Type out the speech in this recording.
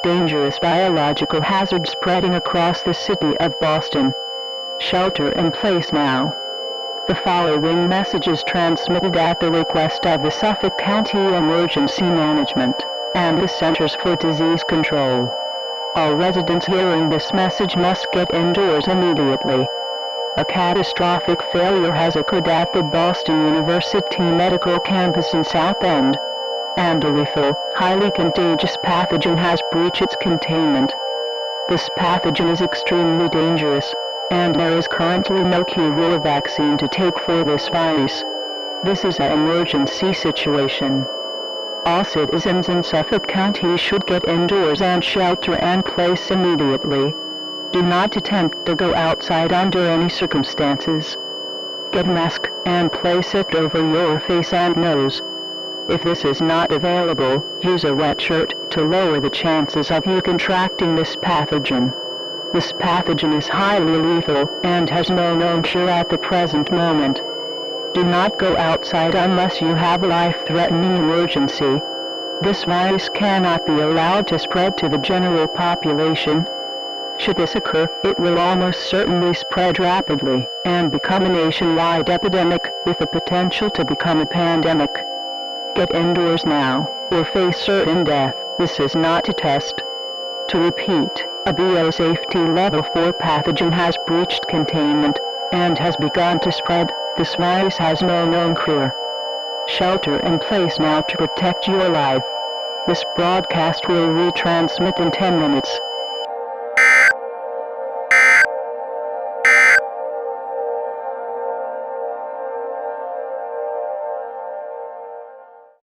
dangerous biological hazard spreading across the city of Boston. Shelter in place now. The following message is transmitted at the request of the Suffolk County Emergency Management and the Centers for Disease Control. All residents hearing this message must get indoors immediately. A catastrophic failure has occurred at the Boston University Medical Campus in South End, and a lethal, highly contagious pathogen has breached its containment. This pathogen is extremely dangerous, and there is currently no cure or vaccine to take for this virus. This is an emergency situation. All citizens in Suffolk County should get indoors and shelter in place immediately. Do not attempt to go outside under any circumstances. Get a mask and place it over your face and nose. If this is not available, use a wet shirt to lower the chances of you contracting this pathogen. This pathogen is highly lethal and has no known cure at the present moment. Do not go outside unless you have a life-threatening emergency. This virus cannot be allowed to spread to the general population. Should this occur, it will almost certainly spread rapidly and become a nationwide epidemic with the potential to become a pandemic. Get indoors now, or face certain death. This is not a test. To repeat, a biosafety level 4 pathogen has breached containment and has begun to spread. This virus has no known cure. Shelter in place now to protect your life. This broadcast will retransmit in 10 minutes.